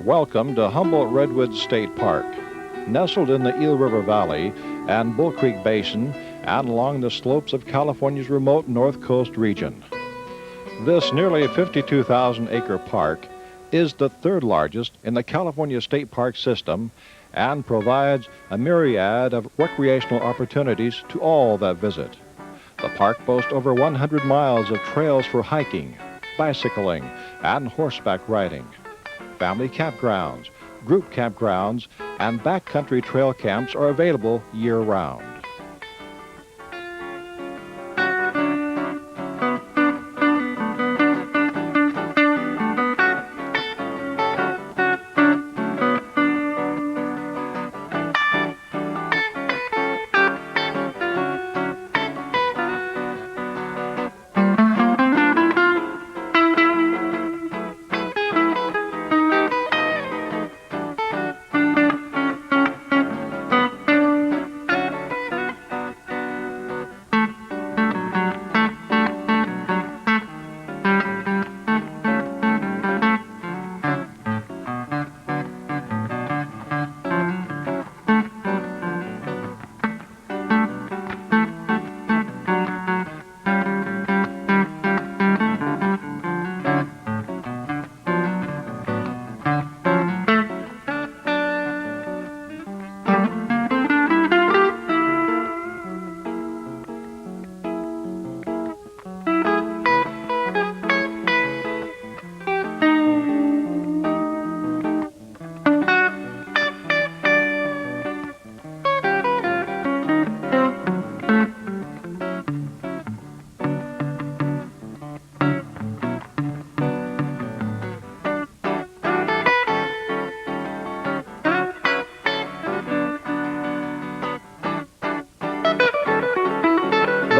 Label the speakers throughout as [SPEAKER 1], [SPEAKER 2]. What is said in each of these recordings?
[SPEAKER 1] Welcome to Humboldt Redwoods State Park. Nestled in the Eel River Valley and Bull Creek Basin and along the slopes of California's remote North Coast region. This nearly 52,000-acre park is the third largest in the California State Park system and provides a myriad of recreational opportunities to all that visit. The park boasts over 100 miles of trails for hiking, bicycling, and horseback riding. Family campgrounds, group campgrounds, and backcountry trail camps are available year-round.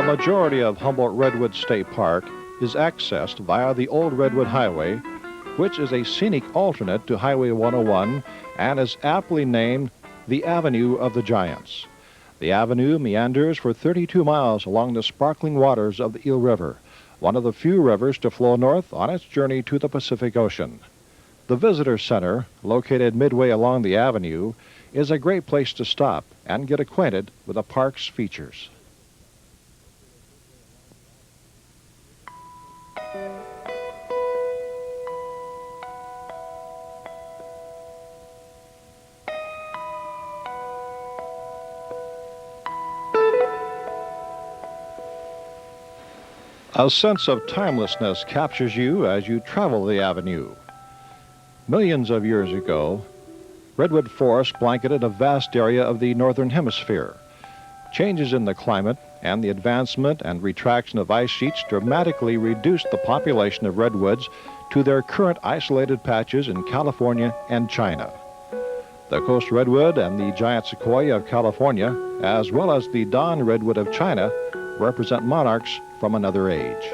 [SPEAKER 1] The majority of Humboldt Redwoods State Park is accessed via the Old Redwood Highway, which is a scenic alternate to Highway 101 and is aptly named the Avenue of the Giants. The avenue meanders for 32 miles along the sparkling waters of the Eel River, one of the few rivers to flow north on its journey to the Pacific Ocean. The Visitor Center, located midway along the avenue, is a great place to stop and get acquainted with the park's features. A sense of timelessness captures you as you travel the avenue. Millions of years ago, redwood forests blanketed a vast area of the northern hemisphere. Changes in the climate and the advancement and retraction of ice sheets dramatically reduced the population of redwoods to their current isolated patches in California and China. The coast redwood and the giant sequoia of California, as well as the dawn redwood of China, represent monarchs from another age.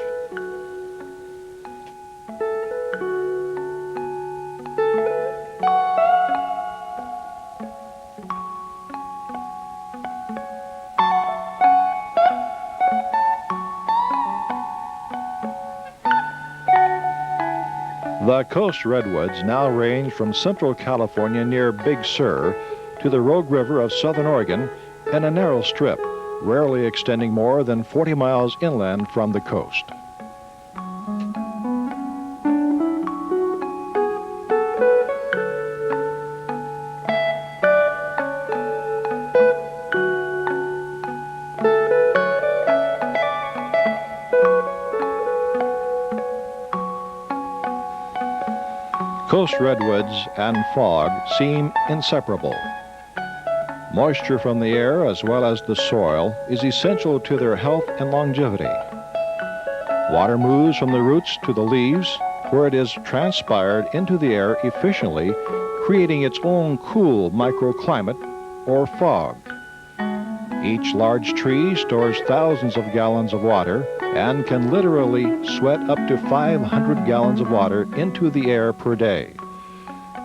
[SPEAKER 1] The coast redwoods now range from central California near Big Sur to the Rogue River of southern Oregon in a narrow strip, rarely extending more than 40 miles inland from the coast. Coast redwoods and fog seem inseparable. Moisture from the air as well as the soil is essential to their health and longevity. Water moves from the roots to the leaves, where it is transpired into the air efficiently, creating its own cool microclimate, or fog. Each large tree stores thousands of gallons of water and can literally sweat up to 500 gallons of water into the air per day.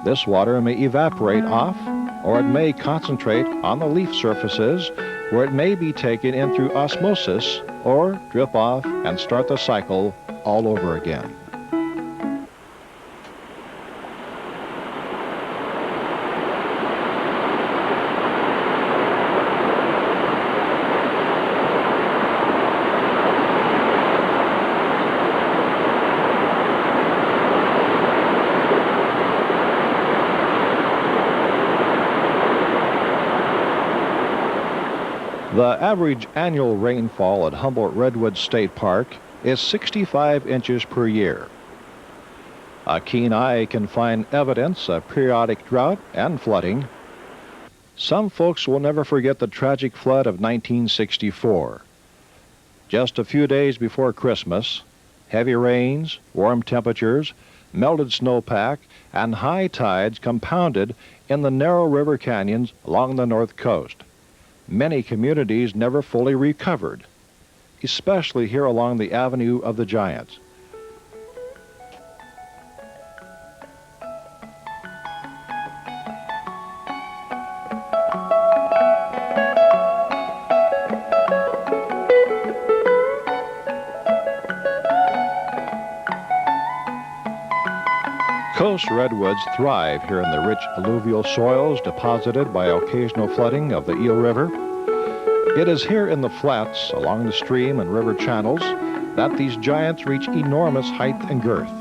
[SPEAKER 1] This water may evaporate off, or it may concentrate on the leaf surfaces, where it may be taken in through osmosis, or drip off and start the cycle all over again. The average annual rainfall at Humboldt Redwood State Park is 65 inches per year. A keen eye can find evidence of periodic drought and flooding. Some folks will never forget the tragic flood of 1964. Just a few days before Christmas, heavy rains, warm temperatures, melted snowpack, and high tides compounded in the narrow river canyons along the north coast. Many communities never fully recovered, especially here along the Avenue of the Giants. Coast redwoods thrive here in the rich alluvial soils deposited by occasional flooding of the Eel River. It is here in the flats along the stream and river channels that these giants reach enormous height and girth.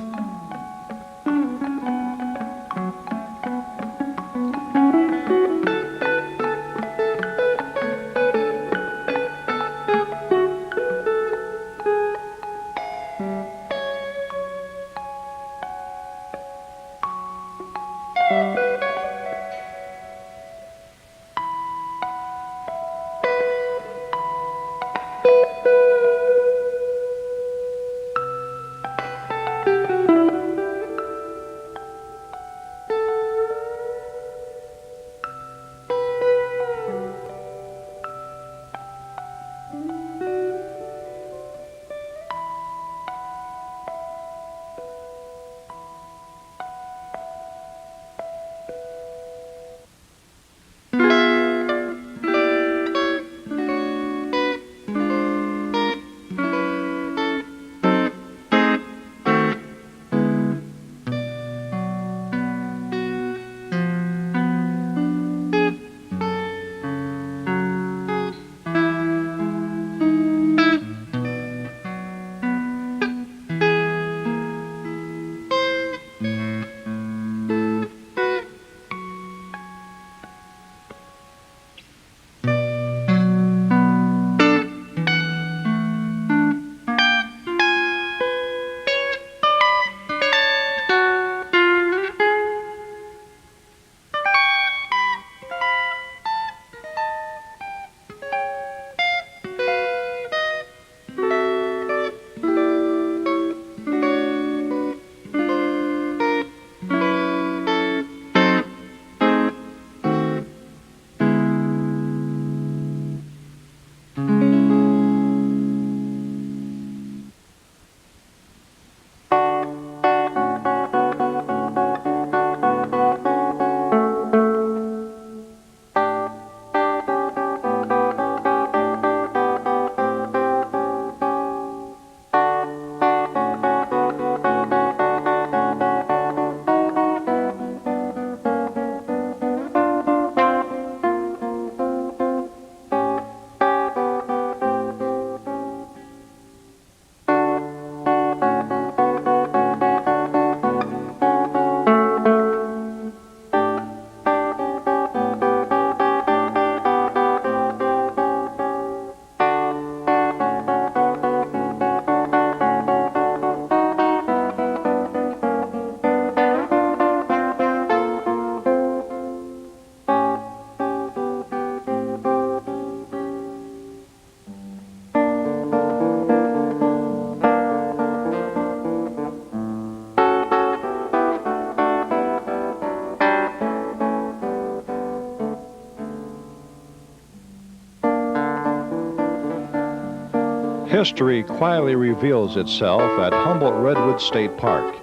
[SPEAKER 1] History quietly reveals itself at Humboldt Redwoods State Park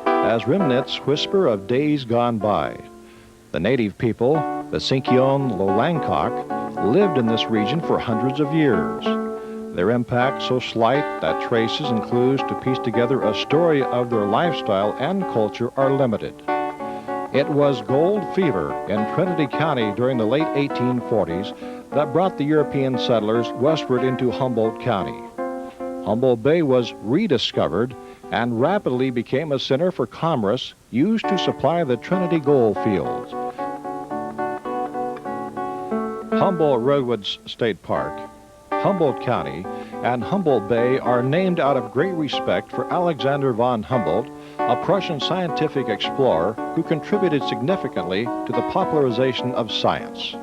[SPEAKER 1] as remnants whisper of days gone by. The native people, the Sinkyone Lolangkok, lived in this region for hundreds of years. Their impact so slight that traces and clues to piece together a story of their lifestyle and culture are limited. It was gold fever in Trinity County during the late 1840s that brought the European settlers westward into Humboldt County. Humboldt Bay was rediscovered and rapidly became a center for commerce used to supply the Trinity gold fields. Humboldt Redwoods State Park, Humboldt County, and Humboldt Bay are named out of great respect for Alexander von Humboldt, a Prussian scientific explorer who contributed significantly to the popularization of science.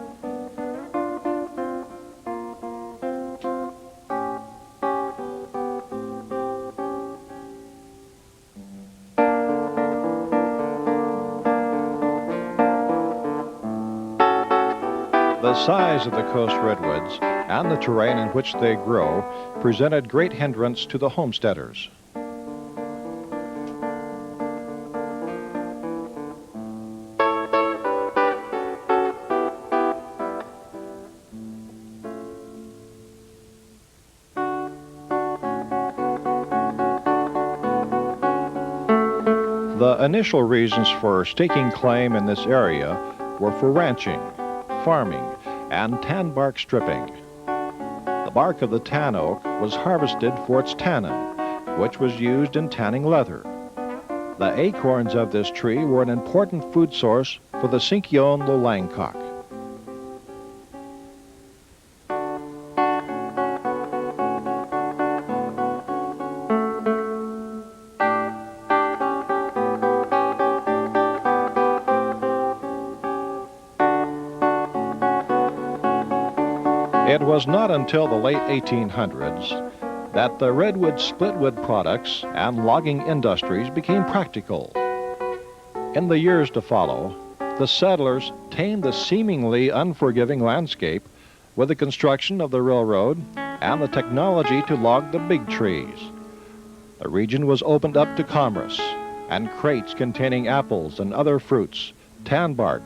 [SPEAKER 1] The size of the coast redwoods and the terrain in which they grow presented great hindrance to the homesteaders. The initial reasons for staking claim in this area were for ranching, farming, and tan bark stripping. The bark of the tan oak was harvested for its tannin, which was used in tanning leather. The acorns of this tree were an important food source for the Sinkyone Lolangkok. It was not until the late 1800s that the redwood splitwood products and logging industries became practical. In the years to follow, the settlers tamed the seemingly unforgiving landscape with the construction of the railroad and the technology to log the big trees. The region was opened up to commerce, and crates containing apples and other fruits, tan bark,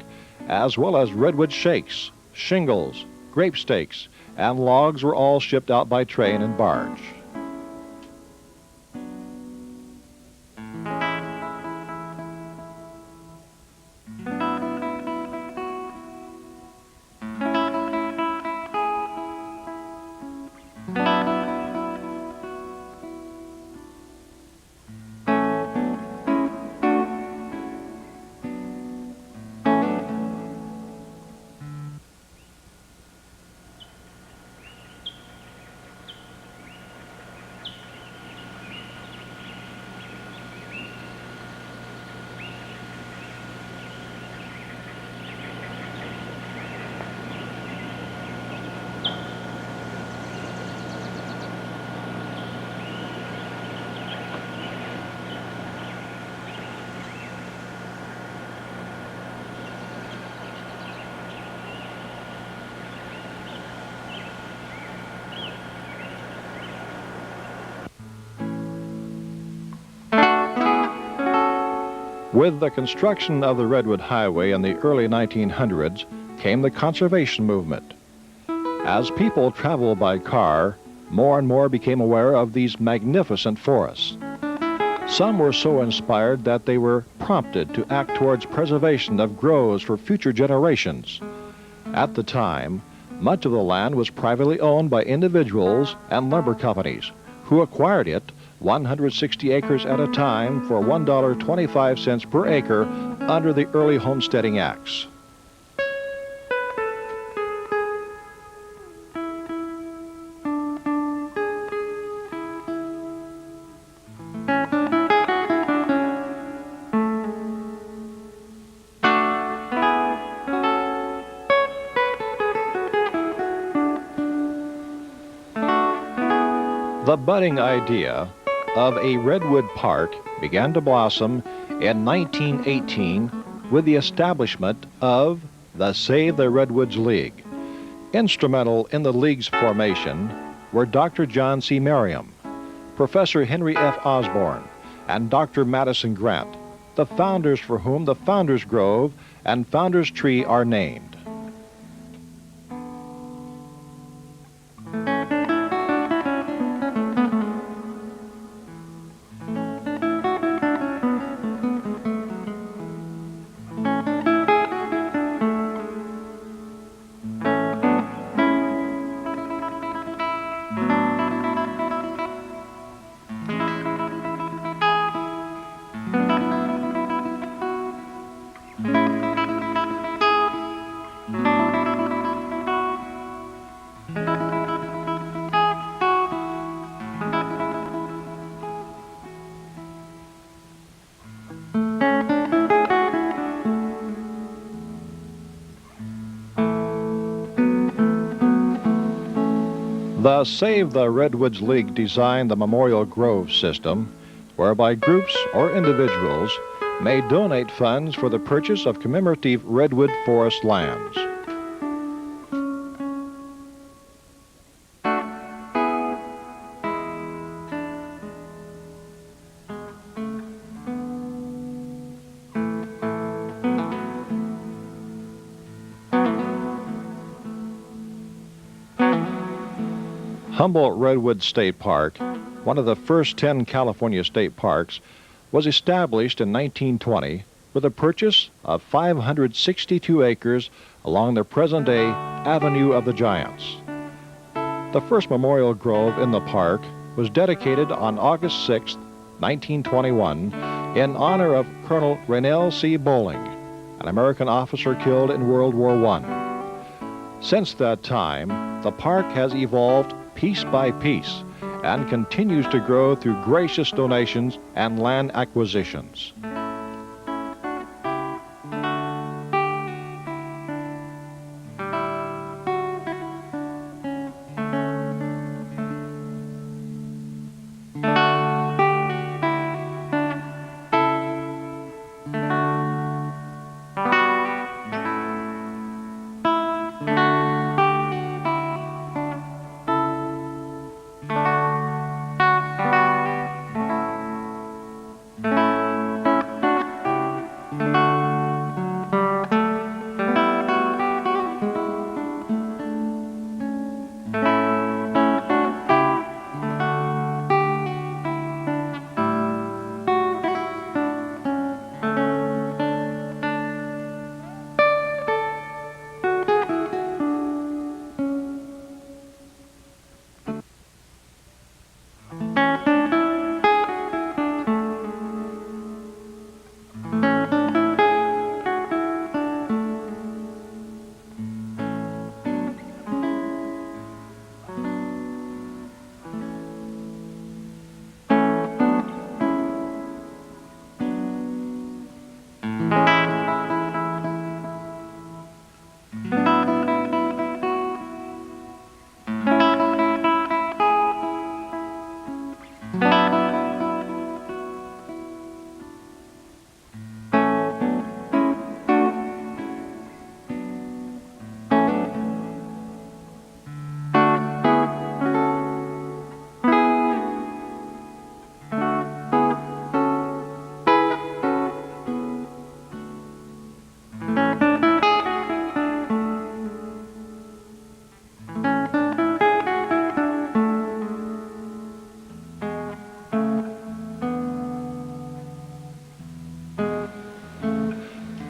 [SPEAKER 1] as well as redwood shakes, shingles, grape stakes, and logs were all shipped out by train and barge. With the construction of the Redwood Highway in the early 1900s came the conservation movement. As people traveled by car, more and more became aware of these magnificent forests. Some were so inspired that they were prompted to act towards preservation of groves for future generations. At the time, much of the land was privately owned by individuals and lumber companies who acquired it 160 acres at a time for $1.25 per acre under the early homesteading acts. The budding idea of a redwood park began to blossom in 1918 with the establishment of the Save the Redwoods League. Instrumental in the league's formation were Dr. John C. Merriam, Professor Henry F. Osborne, and Dr. Madison Grant, the founders for whom the Founders Grove and Founders Tree are named. The Save the Redwoods League designed the Memorial Grove system, whereby groups or individuals may donate funds for the purchase of commemorative redwood forest lands. Humboldt Redwood State Park, one of the first 10 California state parks, was established in 1920 with a purchase of 562 acres along the present-day Avenue of the Giants. The first memorial grove in the park was dedicated on August 6, 1921, in honor of Colonel Raynell C. Bowling, an American officer killed in World War I. Since that time, the park has evolved piece by piece and continues to grow through gracious donations and land acquisitions.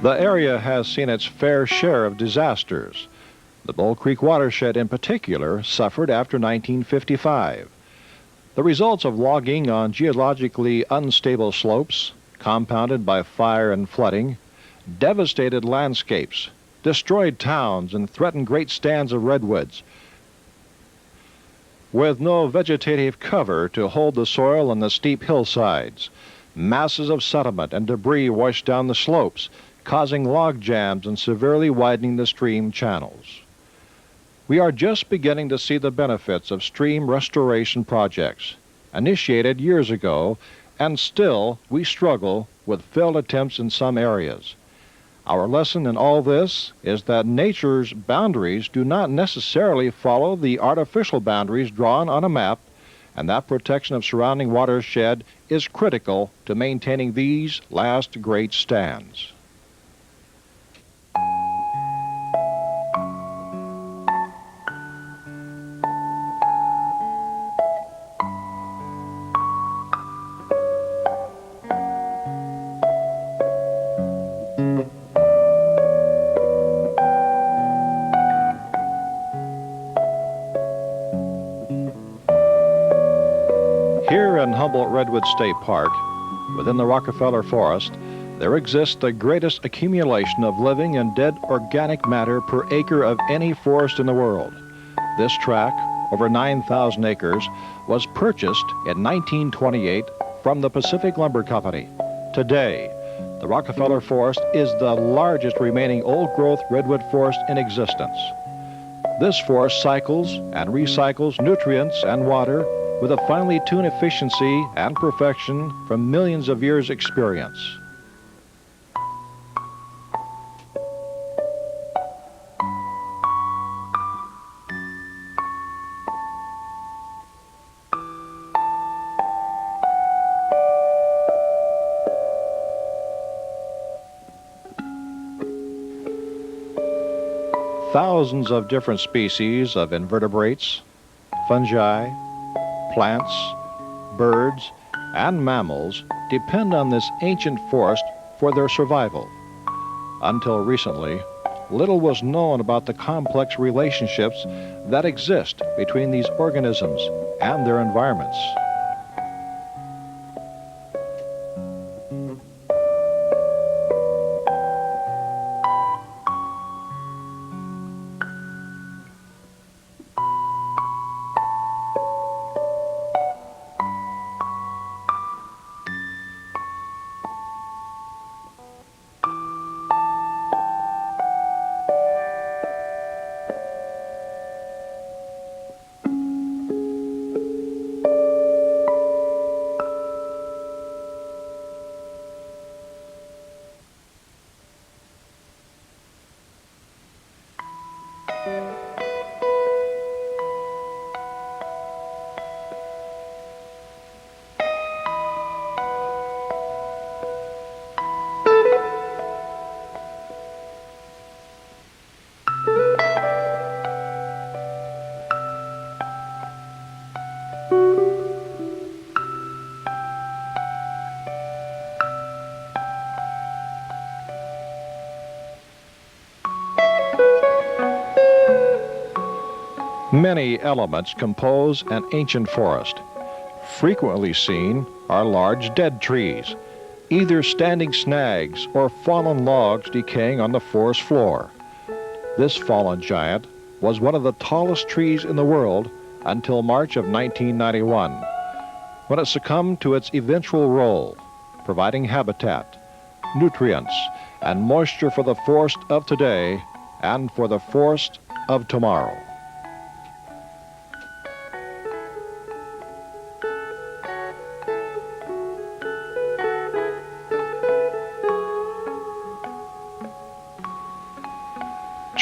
[SPEAKER 1] The area has seen its fair share of disasters. The Bull Creek watershed in particular suffered after 1955. The results of logging on geologically unstable slopes, compounded by fire and flooding, devastated landscapes, destroyed towns, and threatened great stands of redwoods. With no vegetative cover to hold the soil on the steep hillsides, masses of sediment and debris washed down the slopes, causing log jams and severely widening the stream channels. We are just beginning to see the benefits of stream restoration projects, initiated years ago, and still we struggle with failed attempts in some areas. Our lesson in all this is that nature's boundaries do not necessarily follow the artificial boundaries drawn on a map, and that protection of surrounding watershed is critical to maintaining these last great stands. Here in Humboldt Redwood State Park, within the Rockefeller Forest, there exists the greatest accumulation of living and dead organic matter per acre of any forest in the world. This tract, over 9,000 acres, was purchased in 1928 from the Pacific Lumber Company. Today, the Rockefeller Forest is the largest remaining old-growth redwood forest in existence. This forest cycles and recycles nutrients and water with a finely tuned efficiency and perfection from millions of years' experience. Thousands of different species of invertebrates, fungi, plants, birds, and mammals depend on this ancient forest for their survival. Until recently, little was known about the complex relationships that exist between these organisms and their environments. Many elements compose an ancient forest. Frequently seen are large dead trees, either standing snags or fallen logs decaying on the forest floor. This fallen giant was one of the tallest trees in the world until March of 1991, when it succumbed to its eventual role, providing habitat, nutrients, and moisture for the forest of today and for the forest of tomorrow.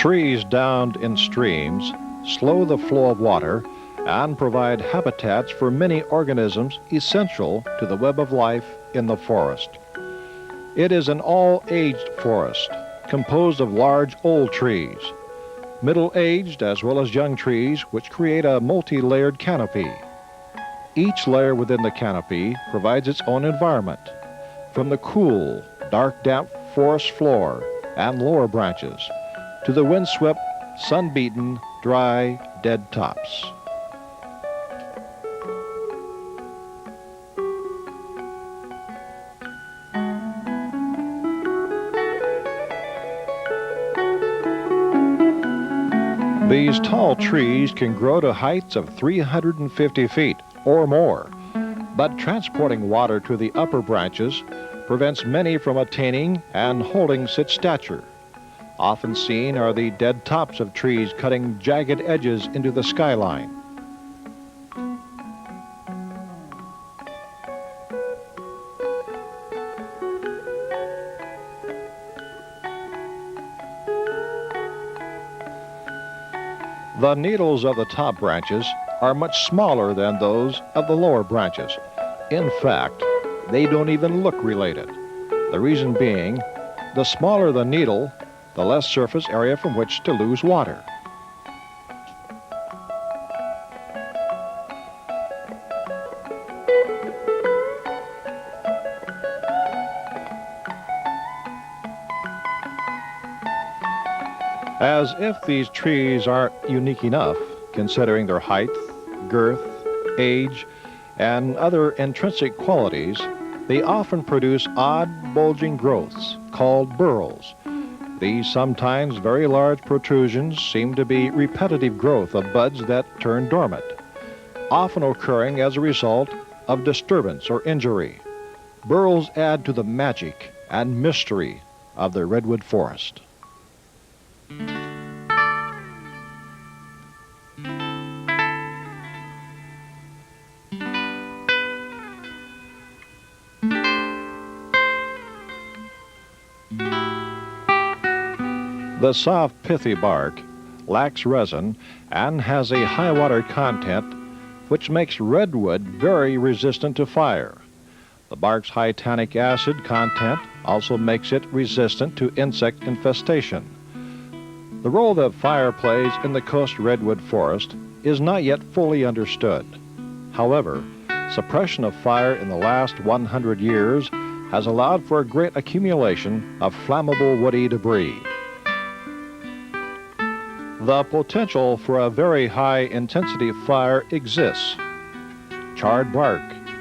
[SPEAKER 1] Trees downed in streams slow the flow of water and provide habitats for many organisms essential to the web of life in the forest. It is an all-aged forest composed of large old trees, middle-aged as well as young trees, which create a multi-layered canopy. Each layer within the canopy provides its own environment, from the cool, dark, damp forest floor and lower branches to the windswept, sun-beaten, dry, dead tops. These tall trees can grow to heights of 350 feet or more, but transporting water to the upper branches prevents many from attaining and holding such stature. Often seen are the dead tops of trees cutting jagged edges into the skyline. The needles of the top branches are much smaller than those of the lower branches. In fact, they don't even look related. The reason being, the smaller the needle, the less surface area from which to lose water. As if these trees aren't unique enough, considering their height, girth, age, and other intrinsic qualities, they often produce odd, bulging growths called burls. These sometimes very large protrusions seem to be repetitive growth of buds that turn dormant, often occurring as a result of disturbance or injury. Burls add to the magic and mystery of the redwood forest. The soft, pithy bark lacks resin and has a high water content which makes redwood very resistant to fire. The bark's high tannic acid content also makes it resistant to insect infestation. The role that fire plays in the coast redwood forest is not yet fully understood. However, suppression of fire in the last 100 years has allowed for a great accumulation of flammable woody debris. The potential for a very high-intensity fire exists. Charred bark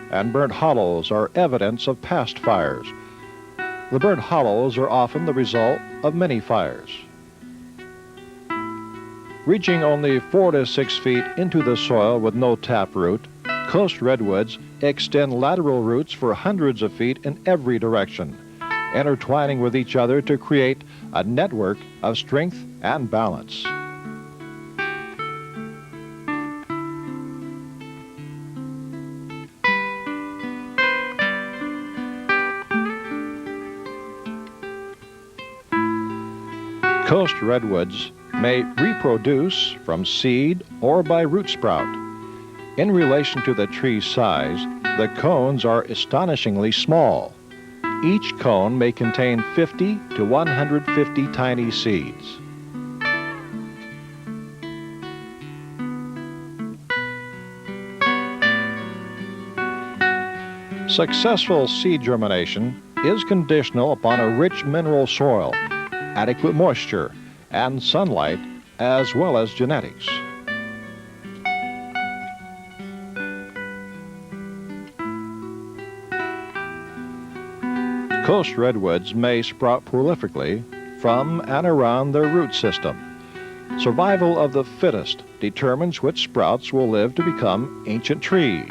[SPEAKER 1] and burnt hollows are evidence of past fires. The burnt hollows are often the result of many fires. Reaching only 4 to 6 feet into the soil with no taproot, coast redwoods extend lateral roots for hundreds of feet in every direction, intertwining with each other to create a network of strength and balance. Coast redwoods may reproduce from seed or by root sprout. In relation to the tree's size, the cones are astonishingly small. Each cone may contain 50 to 150 tiny seeds. Successful seed germination is conditional upon a rich mineral soil, adequate moisture, and sunlight, as well as genetics. Coast redwoods may sprout prolifically from and around their root system. Survival of the fittest determines which sprouts will live to become ancient trees.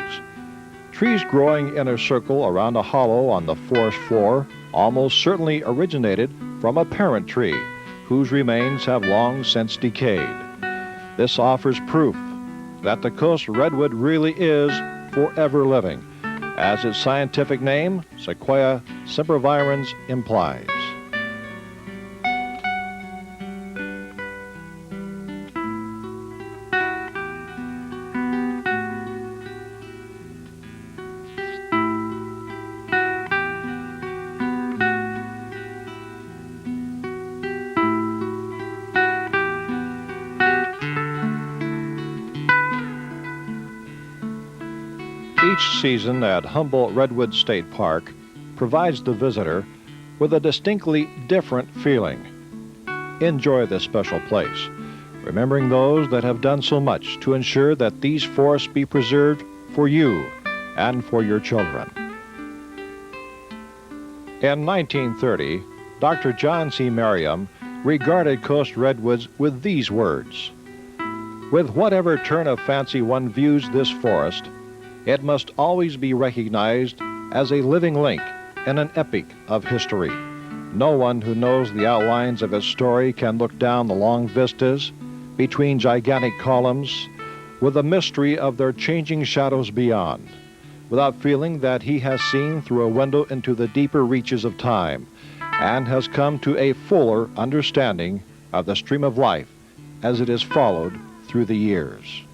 [SPEAKER 1] Trees growing in a circle around a hollow on the forest floor almost certainly originated from a parent tree whose remains have long since decayed. This offers proof that the coast redwood really is forever living, as its scientific name, Sequoia sempervirens, implies. Each season at Humboldt Redwood State Park provides the visitor with a distinctly different feeling. Enjoy this special place, remembering those that have done so much to ensure that these forests be preserved for you and for your children. In 1930, Dr. John C. Merriam regarded coast redwoods with these words: "With whatever turn of fancy one views this forest, it must always be recognized as a living link in an epic of history. No one who knows the outlines of its story can look down the long vistas between gigantic columns with the mystery of their changing shadows beyond, without feeling that he has seen through a window into the deeper reaches of time and has come to a fuller understanding of the stream of life as it is followed through the years.